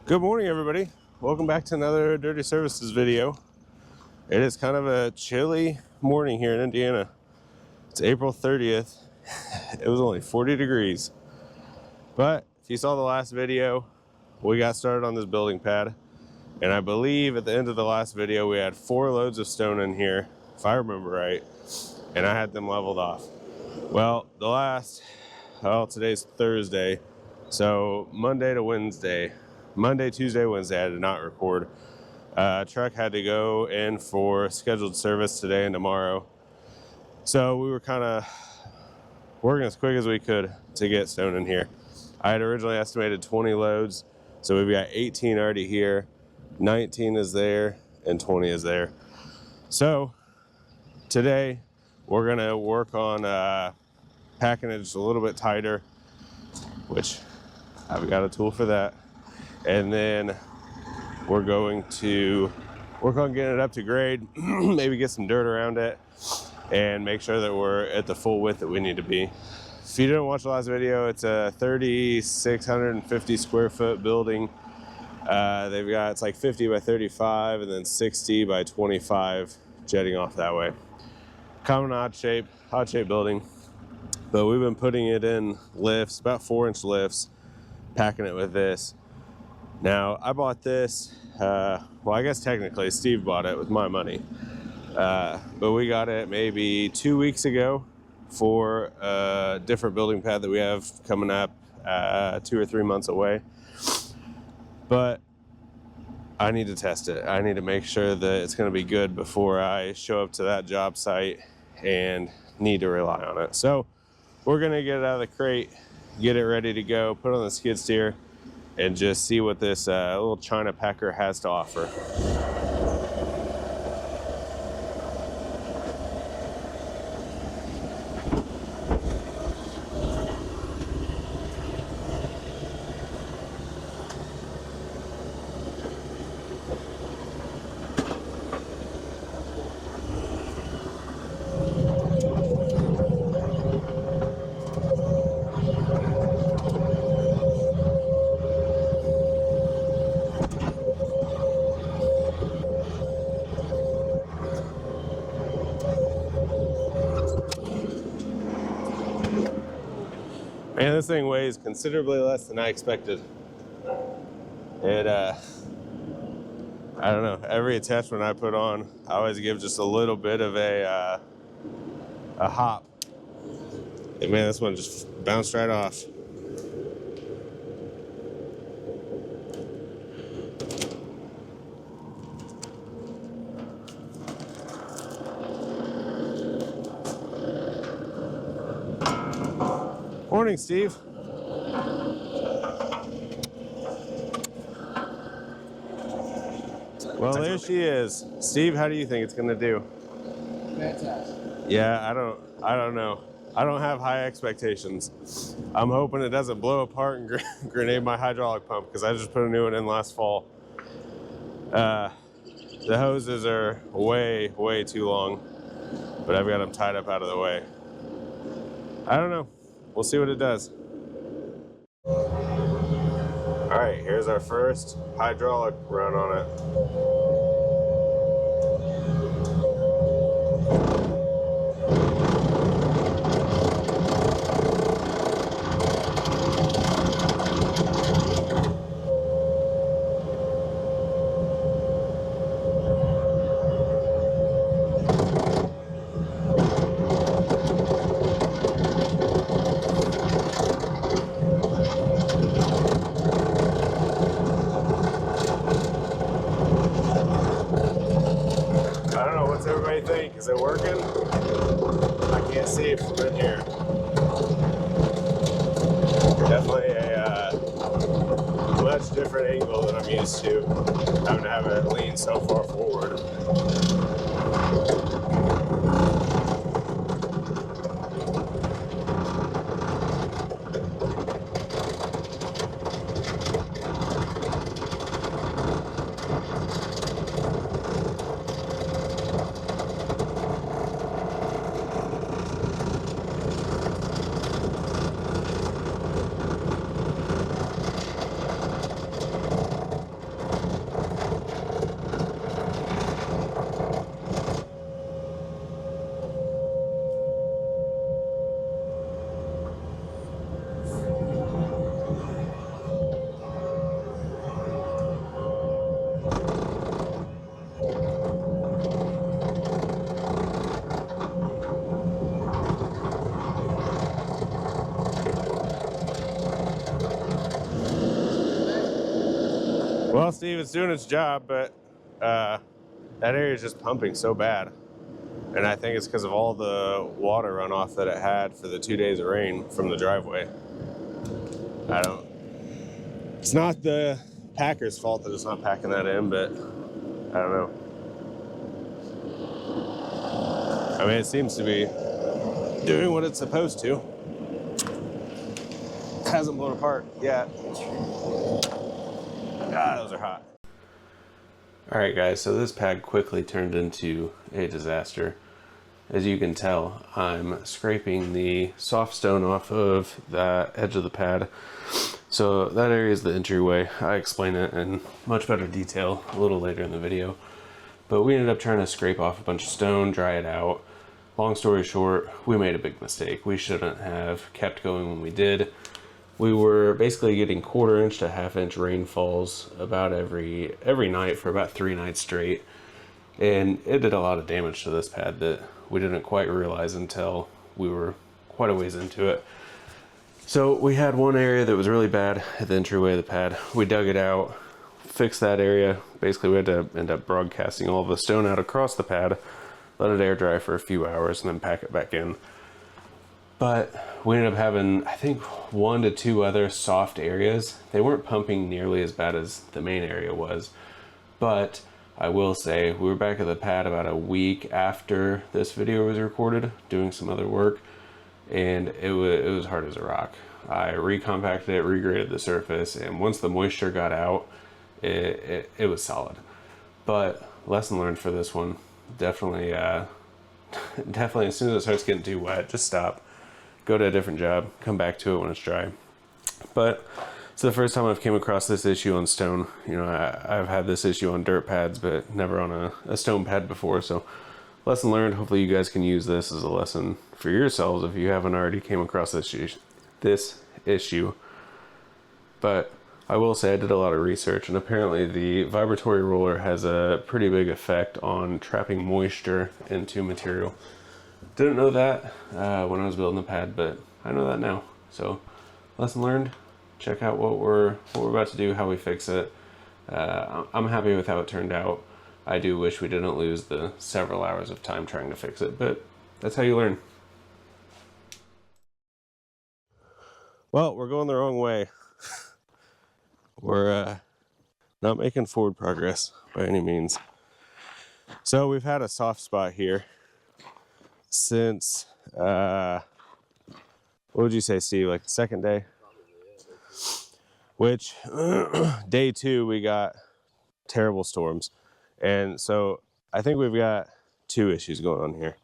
Good morning, everybody. Welcome back to another Dirty Services video. It is kind of a chilly morning here in Indiana. It's April 30th. It was only 40 degrees. But if you saw the last video, we got started on this building pad. And I believe at the end of the last video, we had 4 loads of stone in here, if I remember right. And I had them leveled off. Well, today's Thursday. So Monday to Wednesday. Monday, Tuesday, Wednesday, I did not record. Truck had to go in for scheduled service today and tomorrow. So we were kind of working as quick as we could to get stone in here. I had originally estimated 20 loads. So we've got 18 already here, 19 is there, and 20 is there. So today we're gonna work on packing it just a little bit tighter, which I've got a tool for that. And then we're going to work on getting it up to grade, maybe get some dirt around it, and make sure that we're at the full width that we need to be. If you didn't watch the last video, it's a 3,650 square foot building. It's like 50 by 35 and then 60 by 25 jetting off that way. Common odd shape building. But we've been putting it in lifts, about 4-inch lifts, packing it with this. Now, I bought this, well, I guess technically Steve bought it with my money, but we got it maybe 2 weeks ago for a different building pad that we have coming up 2 or 3 months away. But I need to test it. I need to make sure that it's going to be good before I show up to that job site and need to rely on it. So we're going to get it out of the crate, get it ready to go, put it on the skid steer, and just see what this little China packer has to offer. Man, this thing weighs considerably less than I expected. I don't know, every attachment I put on, I always give just a little bit of a hop. And man, this one just bounced right off. Morning, Steve. Well, there she is. Steve, how do you think it's going to do? Fantastic. Yeah, I don't know. I don't have high expectations. I'm hoping it doesn't blow apart and grenade my hydraulic pump because I just put a new one in last fall. The hoses are way, way too long, but I've got them tied up out of the way. I don't know. We'll see what it does. All right, here's our first hydraulic run on it. Is it working? I can't see it from in here. Definitely a much different angle than I'm used to, having to have it lean so far forward. Well, Steve, it's doing its job, but that area is just pumping so bad. And I think it's because of all the water runoff that it had for the 2 days of rain from the driveway. It's not the packer's fault that it's not packing that in, but I don't know. I mean, it seems to be doing what it's supposed to. It hasn't blown apart yet. God, those are hot. All right, guys, so this pad quickly turned into a disaster. As you can tell, I'm scraping the soft stone off of the edge of the pad. So that area is the entryway. I explain it in much better detail a little later in the video. But we ended up trying to scrape off a bunch of stone, dry it out. Long story short, we made a big mistake. We shouldn't have kept going when we did. We were basically getting 1/4 inch to 1/2 inch rainfalls about every night for about 3 nights straight. And it did a lot of damage to this pad that we didn't quite realize until we were quite a ways into it. So we had one area that was really bad at the entryway of the pad. We dug it out, fixed that area. Basically, we had to end up broadcasting all of the stone out across the pad, let it air dry for a few hours, and then pack it back in. But we ended up having, I think, 1 to 2 other soft areas. They weren't pumping nearly as bad as the main area was. But I will say, we were back at the pad about a week after this video was recorded, doing some other work, and it was hard as a rock. I recompacted it, regraded the surface, and once the moisture got out, it was solid. But lesson learned for this one, definitely as soon as it starts getting too wet, just stop, go to a different job, come back to it when it's dry. But it's the first time I've came across this issue on stone. You know, I've had this issue on dirt pads, but never on a stone pad before. So lesson learned. Hopefully you guys can use this as a lesson for yourselves if you haven't already came across this issue. But I will say I did a lot of research, and apparently the vibratory roller has a pretty big effect on trapping moisture into material. Didn't know that when I was building the pad, but I know that now. So lesson learned. Check out what we're about to do, how we fix it. I'm happy with how it turned out. I do wish we didn't lose the several hours of time trying to fix it, but that's how you learn. Well, we're going the wrong way. We're not making forward progress by any means. So we've had a soft spot here since, what would you say, Steve, like the second day? Which, day 2, we got terrible storms. And so I think we've got 2 issues going on here.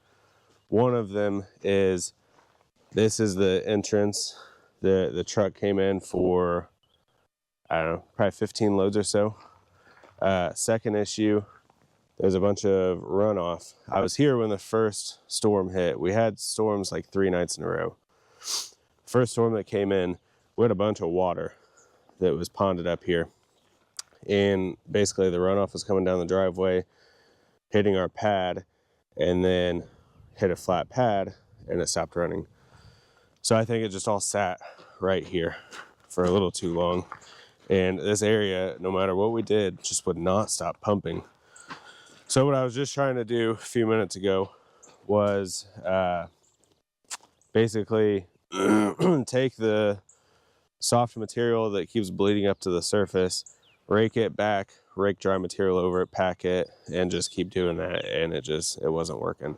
One of them is, this is the entrance. The truck came in for, I don't know, probably 15 loads or so. Second issue, there's a bunch of runoff. I was here when the first storm hit. We had storms like 3 nights in a row. First storm that came in, we had a bunch of water that was ponded up here. And basically the runoff was coming down the driveway, hitting our pad, and then hit a flat pad, and it stopped running. So I think it just all sat right here for a little too long. And this area, no matter what we did, just would not stop pumping. So what I was just trying to do a few minutes ago was basically take the soft material that keeps bleeding up to the surface, rake it back, rake dry material over it, pack it, and just keep doing that. And it wasn't working.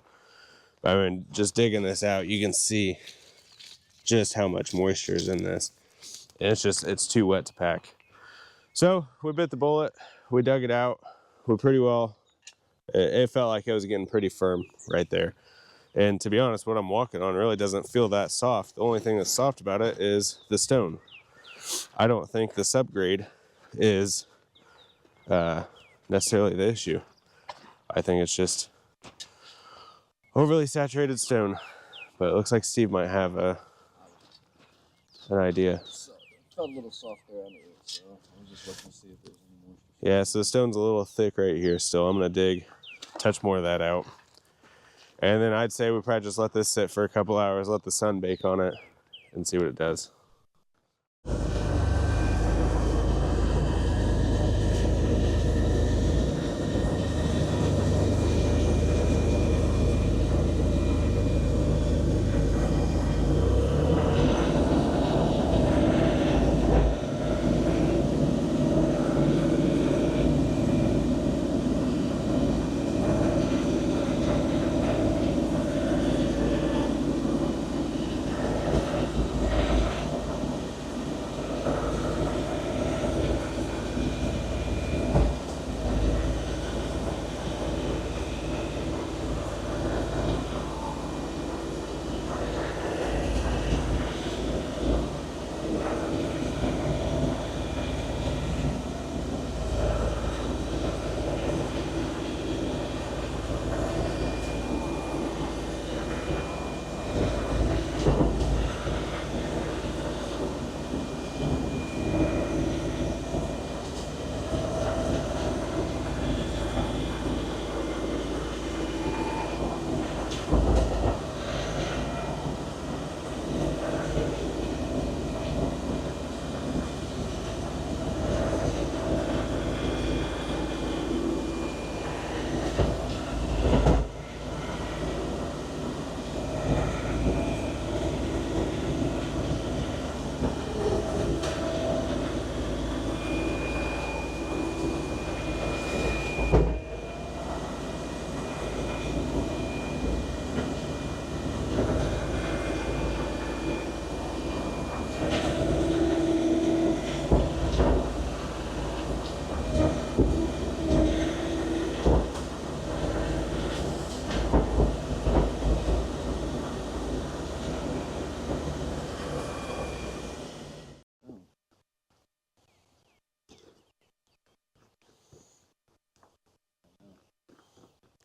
I mean, just digging this out, you can see just how much moisture is in this. And it's too wet to pack. So we bit the bullet, we dug it out. It felt like it was getting pretty firm right there. And to be honest, what I'm walking on really doesn't feel that soft. The only thing that's soft about it is the stone. I don't think the subgrade is necessarily the issue. I think it's just overly saturated stone. But it looks like Steve might have an idea. So, it felt a little soft there on the edge, so I was just looking to see if there's any more. Yeah, so the stone's a little thick right here still. I'm gonna dig, touch more of that out. And then I'd say we probably just let this sit for a couple hours, let the sun bake on it, and see what it does.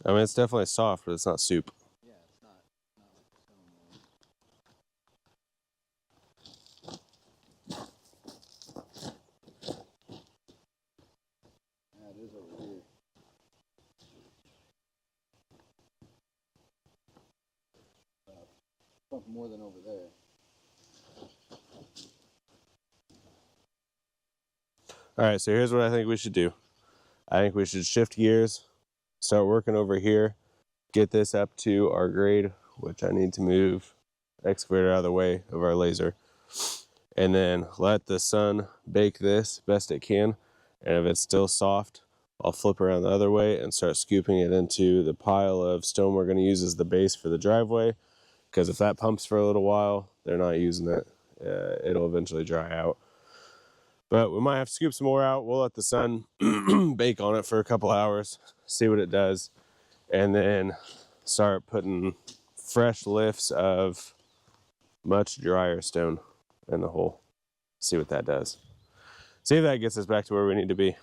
I mean, it's definitely soft, but it's not soup. Yeah, it's not like the stone one. Yeah, it is over here. Something more than over there. All right, so here's what I think we should do. I think we should shift gears, start working over here, get this up to our grade, which I need to move excavator out of the way of our laser, and then let the sun bake this best it can. And if it's still soft, I'll flip around the other way and start scooping it into the pile of stone we're going to use as the base for the driveway. Because if that pumps for a little while, they're not using it. It'll eventually dry out. But we might have to scoop some more out. We'll let the sun bake on it for a couple hours, see what it does, and then start putting fresh lifts of much drier stone in the hole. See what that does. See if that gets us back to where we need to be.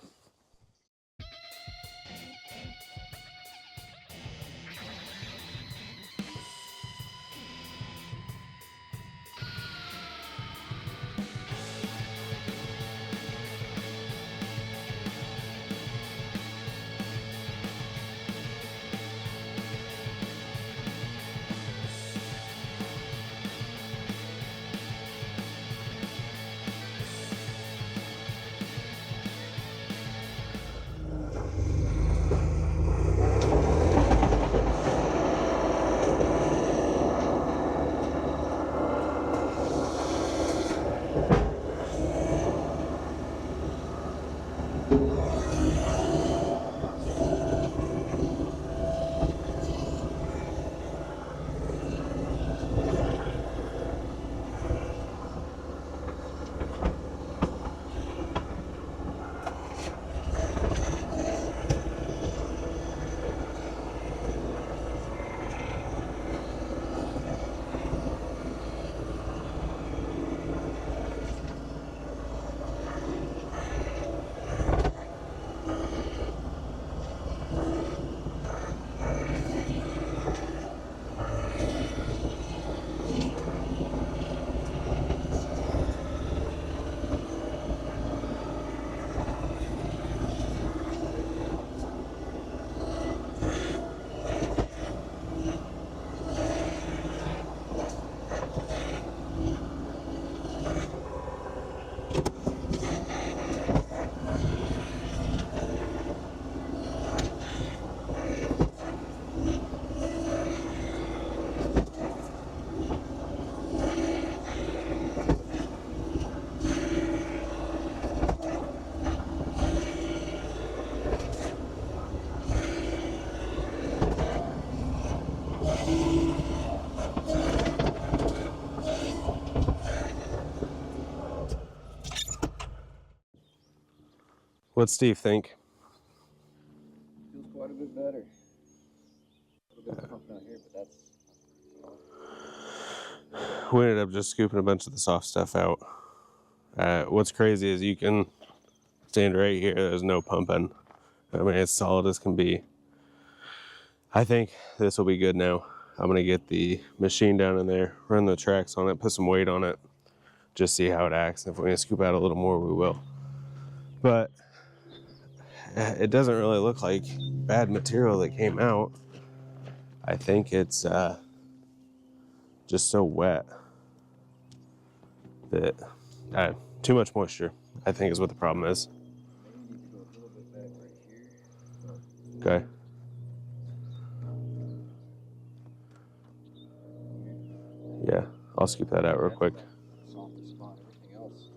What's Steve think? Feels quite a bit better. A little bit of pump down here, but that's We ended up just scooping a bunch of the soft stuff out. What's crazy is you can stand right here. There's no pumping. I mean, it's solid as can be. I think this will be good now. I'm going to get the machine down in there, run the tracks on it, put some weight on it, just see how it acts. If we're going to scoop out a little more, we will. But it doesn't really look like bad material that came out. I think it's just so wet that too much moisture, I think, is what the problem is. maybe need to go a little bit back right here. Okay. Yeah, I'll scoop that out real quick. Softest spot. Everything else.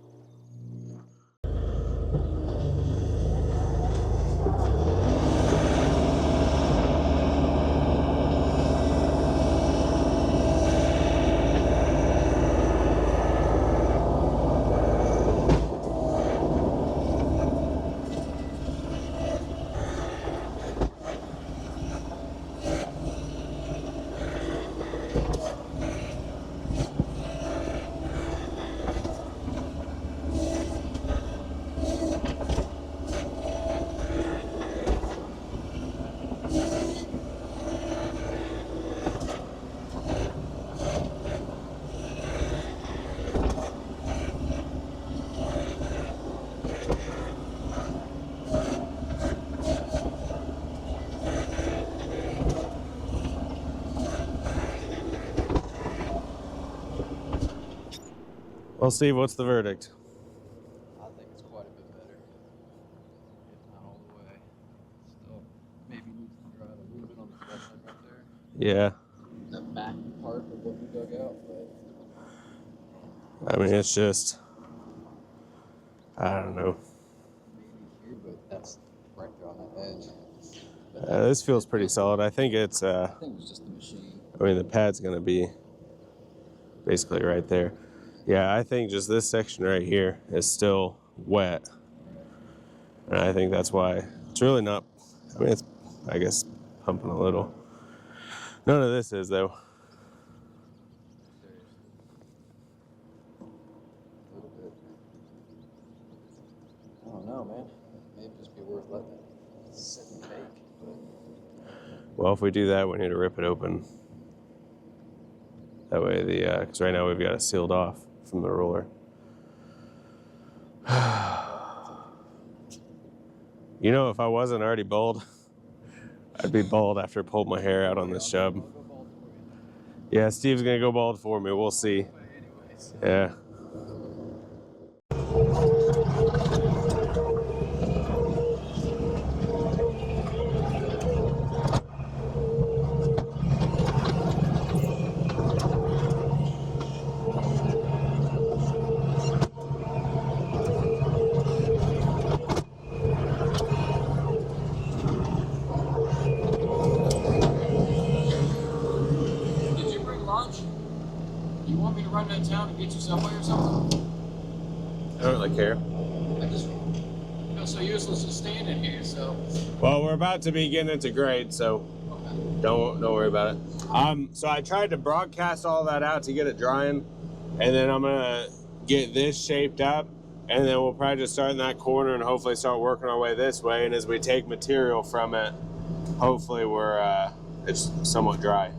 Well, Steve, what's the verdict? I think it's quite a bit better. If not all the way. Still, maybe needs to dry out a little bit on the flesh line right there. Yeah. The back part of what we dug out, but I mean, it's just, I don't know. maybe here, but that's right there on that edge. But This feels pretty solid. I think it's, I think it was just the machine. I mean, the pad's going to be basically right there. Yeah, I think just this section right here is still wet. And I think that's why it's really not, I mean, it's, I guess, pumping a little. None of this is, though. Seriously. A little bit. I don't know, man. Maybe just be worth letting it sit and bake. But Well, if we do that, we need to rip it open. That way because right now we've got it sealed off from the roller. You know, if I wasn't already bald, I'd be bald after I pulled my hair out on this chub. I'll go bald for you. Yeah, Steve's gonna go bald for me. We'll see. But anyways. Yeah. Did you bring lunch? You want me to run down town and get you Subway or something? I don't really care. I just feel so useless just standing here, so. Well, we're about to be getting into grade, so Okay. don't worry about it. So I tried to broadcast all that out to get it drying, and then I'm gonna get this shaped up, and then we'll probably just start in that corner and hopefully start working our way this way. And as we take material from it, hopefully it's somewhat dry.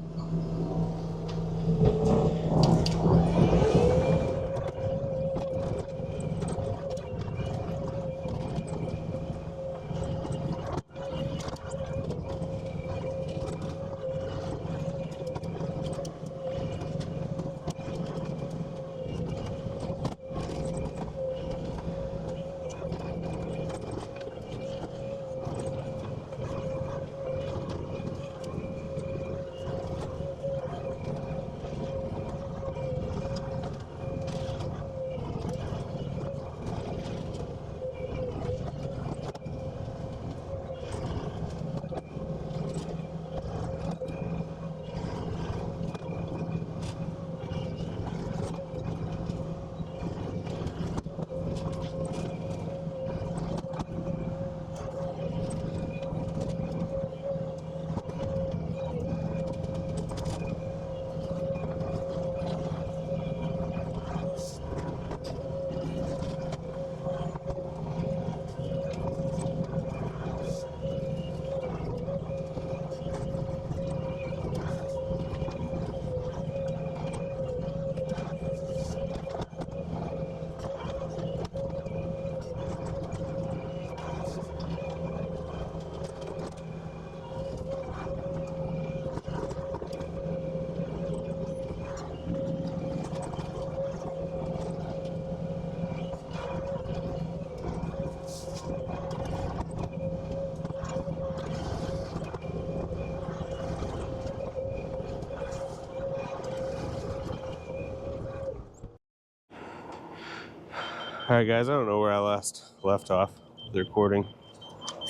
All right, guys, I don't know where I left off the recording,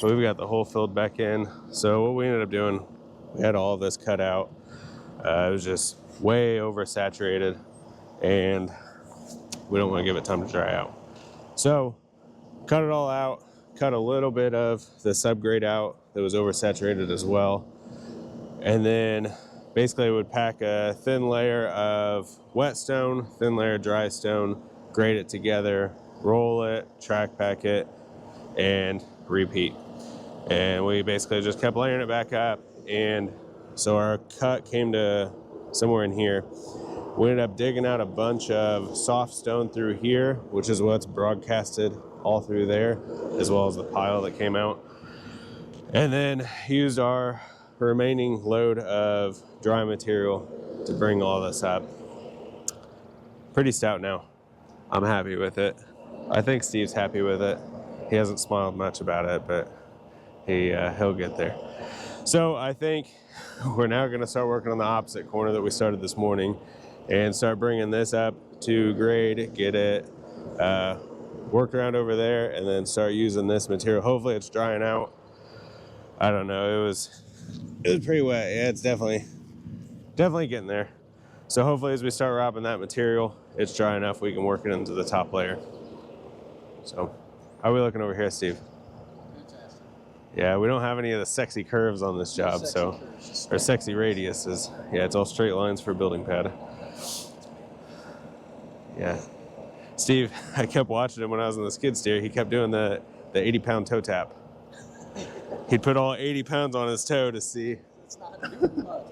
but we've got the hole filled back in. So what we ended up doing, we had all of this cut out. It was just way oversaturated, and we don't want to give it time to dry out. So cut it all out, cut a little bit of the subgrade out that was oversaturated as well, and then basically would pack a thin layer of wet stone, thin layer of dry stone, grade it together, roll it, track pack it, and repeat. And we basically just kept layering it back up, and so our cut came to somewhere in here. We ended up digging out a bunch of soft stone through here, which is what's broadcasted all through there, as well as the pile that came out. And then used our remaining load of dry material to bring all this up. Pretty stout now. I'm happy with it. I think Steve's happy with it. He hasn't smiled much about it, but he'll get there. So I think we're now going to start working on the opposite corner that we started this morning and start bringing this up to grade, get it worked around over there, and then start using this material. Hopefully it's drying out. I don't know. It was pretty wet. Yeah, it's definitely getting there. So hopefully as we start robbing that material, it's dry enough we can work it into the top layer. So how are we looking over here, Steve? Fantastic. Yeah, we don't have any of the sexy curves on this job, or sexy radiuses. Yeah, it's all straight lines for building pad. Yeah. Steve, I kept watching him when I was on the skid steer. He kept doing the 80-pound toe tap. He'd put all 80 pounds on his toe to see. It's not doing much.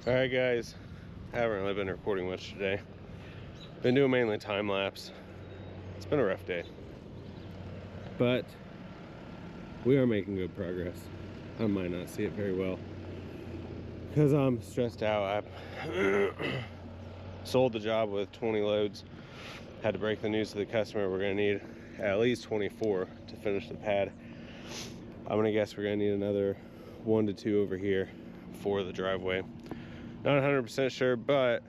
Alright guys, haven't really been recording much today. Been doing mainly time lapse. It's been a rough day, but we are making good progress. I might not see it very well because I'm stressed out. I sold the job with 20 loads. Had to break the news to the customer we're going to need at least 24 to finish the pad. I'm going to guess we're going to need another 1 to 2 over here for the driveway. Not 100% sure, but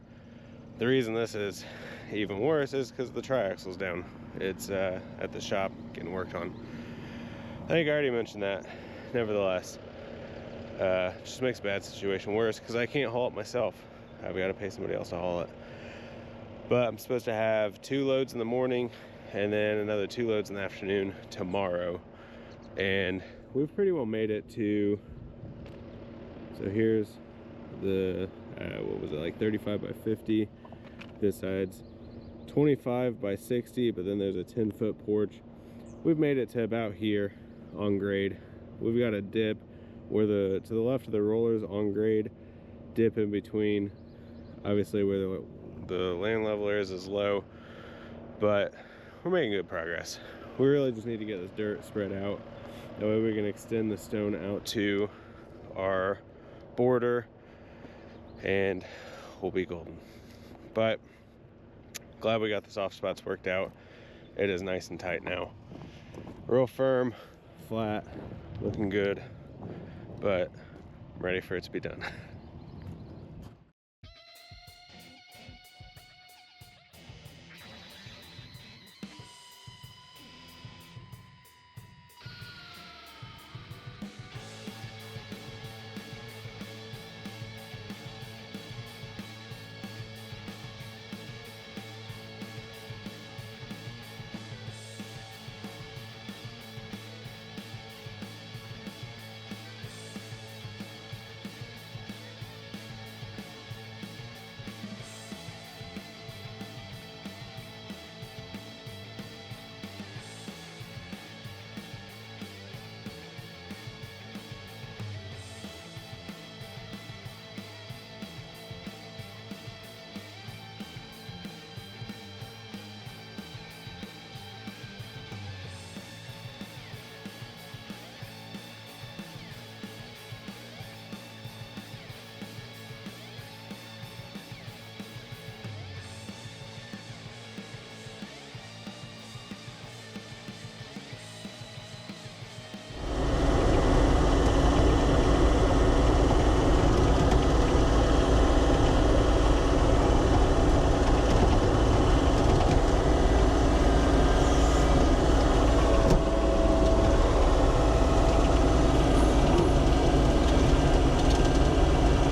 the reason this is even worse is because the triaxle's down. It's at the shop getting worked on. I think I already mentioned that. Nevertheless, just makes a bad situation worse because I can't haul it myself. I've got to pay somebody else to haul it. But I'm supposed to have 2 loads in the morning and then another 2 loads in the afternoon tomorrow. And we've pretty well made it to, so here's the, what was it, like 35 by 50. This side's 25 by 60, but then there's a 10-foot porch. We've made it to about here on grade. We've got a dip where to the left of the rollers on grade, dip in between, obviously where the land leveler is low, but we're making good progress. We really just need to get this dirt spread out. That way we can extend the stone out to our border and we'll be golden. But glad we got the soft spots worked out. It is nice and tight now. Real firm, flat, looking good, but I'm ready for it to be done.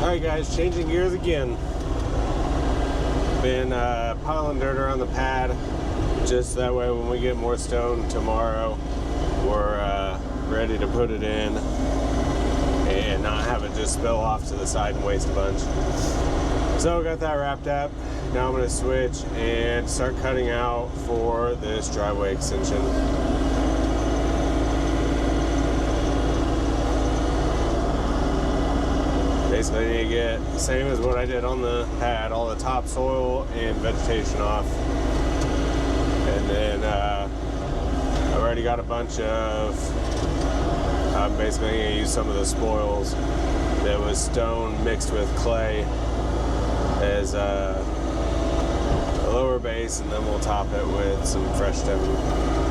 Alright guys, changing gears again. Been piling dirt around the pad, just that way when we get more stone tomorrow, we're ready to put it in and not have it just spill off to the side and waste a bunch. So got that wrapped up. Now I'm going to switch and start cutting out for this driveway extension. Basically, I need to get the same as what I did on the pad, all the topsoil and vegetation off. And then I've already got a bunch of, I'm basically going to use some of the spoils that was stone mixed with clay as a lower base, and then we'll top it with some fresh stone.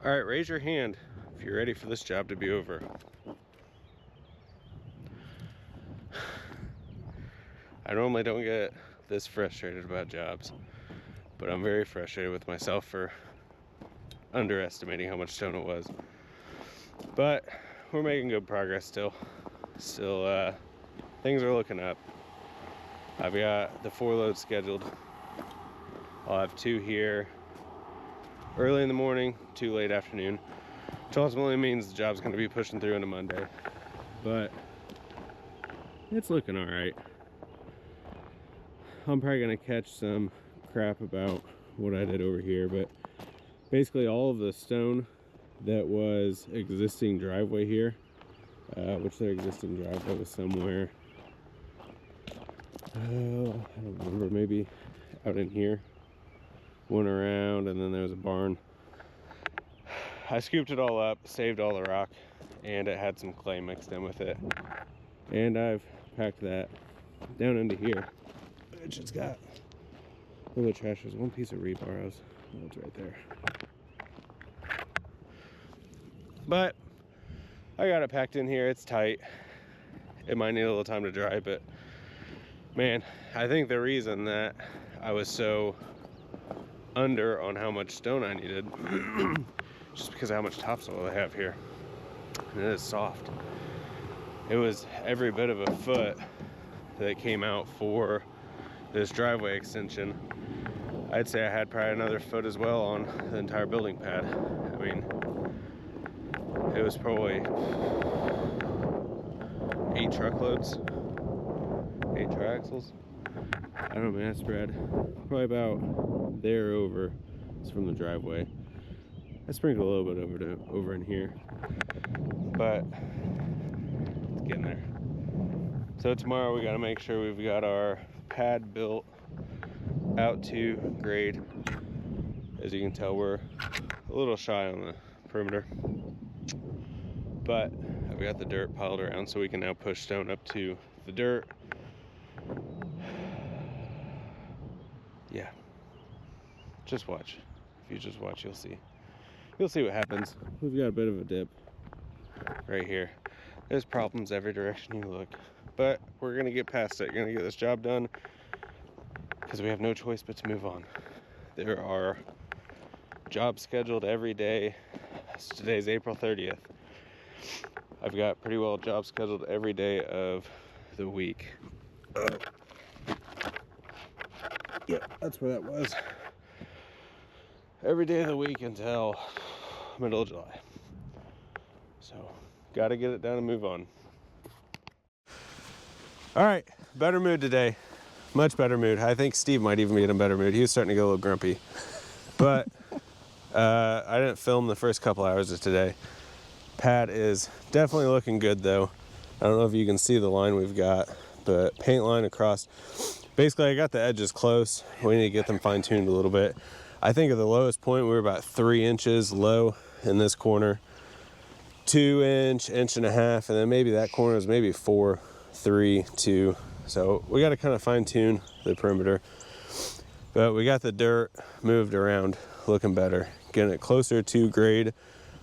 All right, raise your hand if you're ready for this job to be over. I normally don't get this frustrated about jobs, but I'm very frustrated with myself for underestimating how much stone it was. But we're making good progress still. Things are looking up. I've got the 4 loads scheduled. I'll have 2 here early in the morning, 2 late afternoon, which ultimately means the job's going to be pushing through into Monday. But it's looking all right. I'm probably going to catch some crap about what I did over here, but basically all of the stone that was existing driveway here, which their existing driveway was somewhere, I don't remember, maybe out in here, went around, and then there was a barn. I scooped it all up, saved all the rock, and it had some clay mixed in with it, and I've packed that down into here. Which it's got a little bit of trash. There's one piece of rebar. It's right there. But I got it packed in here. It's tight. It might need a little time to dry, but man, I think the reason that I was so under on how much stone I needed just because of how much topsoil I have here. And it is soft. It was every bit of a foot that came out for this driveway extension. I'd say I had probably another foot as well on the entire building pad. I mean, it was probably 8 truckloads, 8 triaxles. I don't know, man, I spread probably about there over. It's from the driveway. I sprinkled a little bit over in here, but it's getting there. So tomorrow we got to make sure we've got our pad built out to grade. As you can tell, we're a little shy on the perimeter, but I've got the dirt piled around so we can now push stone up to the dirt. Yeah, just watch. If you just watch, you'll see what happens. We've got a bit of a dip right here. There's problems every direction you look, but we're gonna get past it. We're gonna get this job done because we have no choice but to move on. There are jobs scheduled every day. Today's April 30th. I've got pretty well jobs scheduled every day of the week. Yep, that's where that was. Every day of the week until middle of July. So, gotta get it done and move on. All right, better mood today. Much better mood. I think Steve might even be in a better mood. He was starting to get a little grumpy. But I didn't film the first couple hours of today. Pad is definitely looking good though. I don't know if you can see the line we've got, but paint line across. Basically, I got the edges close. We need to get them fine-tuned a little bit. I think at the lowest point, we were about 3 inches low in this corner. 2 inch, 1.5 inches, and then maybe that corner is maybe 4, 3, 2. So we got to kind of fine-tune the perimeter. But we got the dirt moved around, looking better, getting it closer to grade.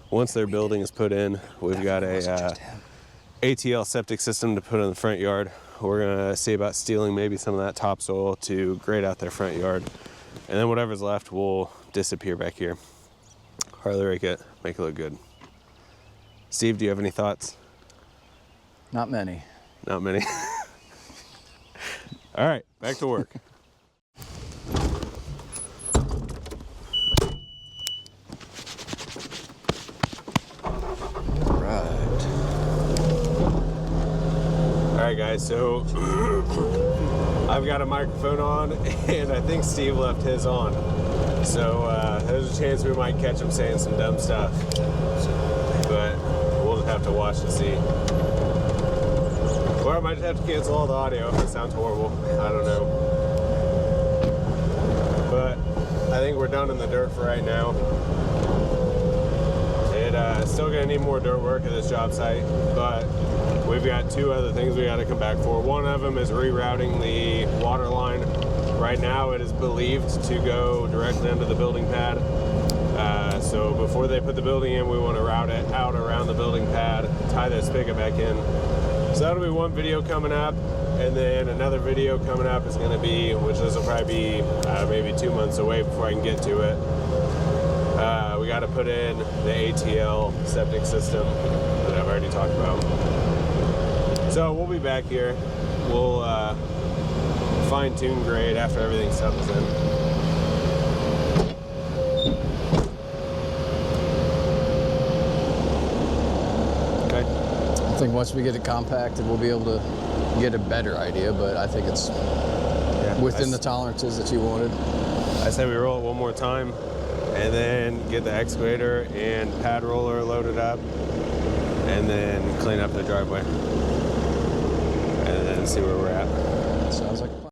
Once their building is put in, we've got a ATL septic system to put in the front yard. We're gonna see about stealing maybe some of that topsoil to grade out their front yard. And then whatever's left will disappear back here. Harley rake it, make it look good. Steve, do you have any thoughts? Not many. Not many. All right, back to work. All right, guys, so I've got a microphone on, and I think Steve left his on. So there's a chance we might catch him saying some dumb stuff. But we'll just have to watch and see. Or I might just have to cancel all the audio if it sounds horrible. I don't know. But I think we're done in the dirt for right now. It's still gonna need more dirt work at this job site, but we've got 2 other things we gotta come back for. One of them is rerouting the water line. Right now it is believed to go directly under the building pad. So before they put the building in, we want to route it out around the building pad, tie that spigot back in. So that'll be one video coming up, and then another video coming up is going to be, which this will probably be maybe 2 months away before I can get to it. We got to put in the ATL septic system that I've already talked about. So we'll be back here. We'll fine-tune grade after everything settles in. Okay. I think once we get it compacted, we'll be able to get a better idea, but I think it's within the tolerances that you wanted. I say we roll it one more time and then get the excavator and pad roller loaded up and then clean up the driveway and then see where we're at. Sounds like a plan.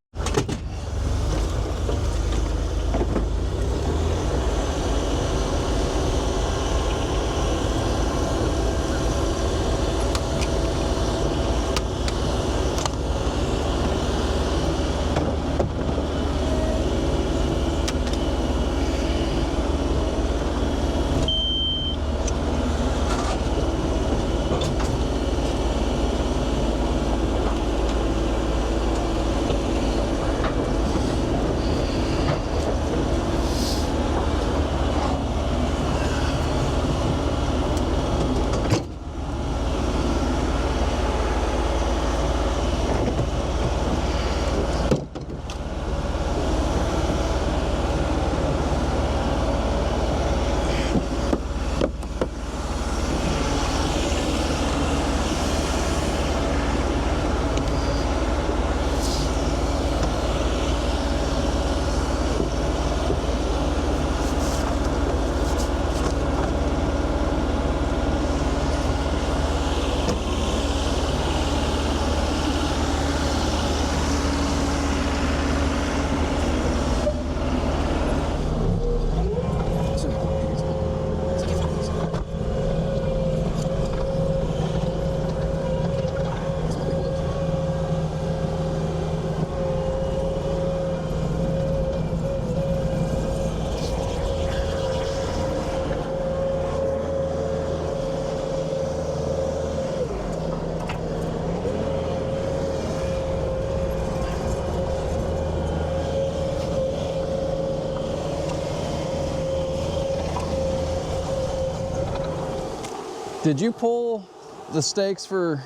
Did you pull the stakes for,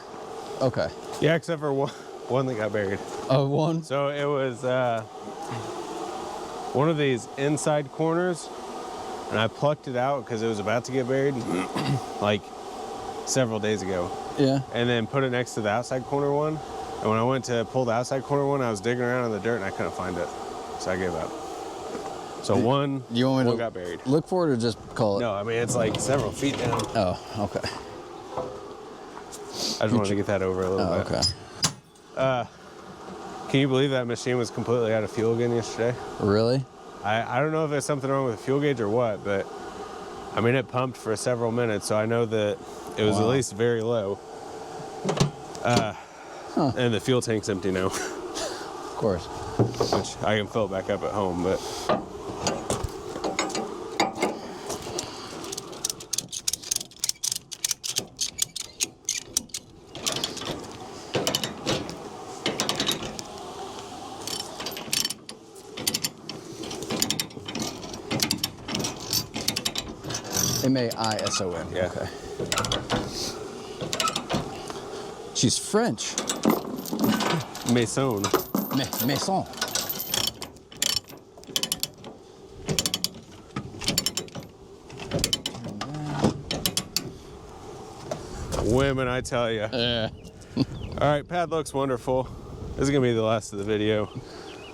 okay. Yeah, except for one that got buried. Oh, one? So it was one of these inside corners, and I plucked it out because it was about to get buried like several days ago. Yeah. And then put it next to the outside corner one. And when I went to pull the outside corner one, I was digging around in the dirt and I couldn't find it. So I gave up. So one got buried. Look for it or just call it? No, I mean, it's like several feet down. Oh, okay. I just wanted to get that over a little bit. Okay. Can you believe that machine was completely out of fuel again yesterday? Really? I don't know if there's something wrong with the fuel gauge or what, but I mean, it pumped for several minutes, so I know that it was at least very low. And the fuel tank's empty now. Of course. Which I can fill it back up at home, but. M-A-I-S-O-N. Yeah. Okay. She's French. Maison. Maison. Women, I tell you. Yeah. All right, pad looks wonderful. This is gonna be the last of the video,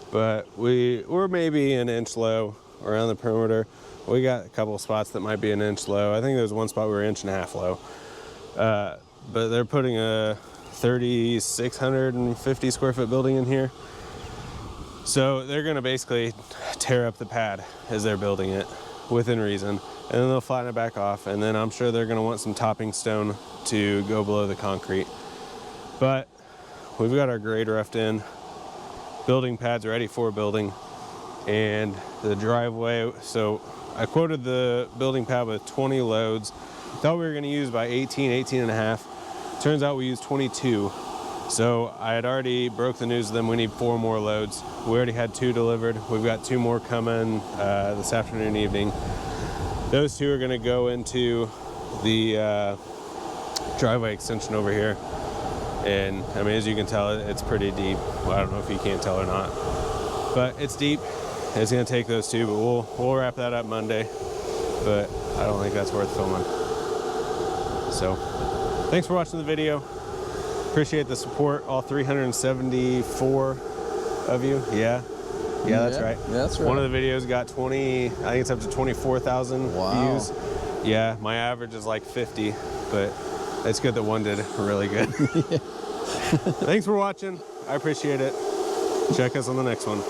but we're maybe an inch low around the perimeter. We got a couple of spots that might be an inch low. I think there's one spot we were 1.5 inches low. But they're putting a 3,650 square foot building in here. So they're gonna basically tear up the pad as they're building it within reason. And then they'll flatten it back off. And then I'm sure they're gonna want some topping stone to go below the concrete. But we've got our grade roughed in. Building pad's ready for building. And the driveway. So I quoted the building pad with 20 loads. Thought we were going to use by 18 and a half. Turns out we used 22. So I had already broke the news to them we need 4 more loads. We already had 2 delivered. We've got 2 more coming this afternoon, evening. Those 2 are going to go into the driveway extension over here. And I mean, as you can tell, it's pretty deep. Well, I don't know if you can't tell or not, but it's deep. It's going to take those 2, but we'll wrap that up Monday. But I don't think that's worth filming. So thanks for watching the video. Appreciate the support, all 374 of you. Yeah, that's right. Yeah, that's right. One of the videos got 20, I think it's up to 24,000 views. Yeah, my average is like 50, but it's good that one did really good. Thanks for watching. I appreciate it. Check us on the next one.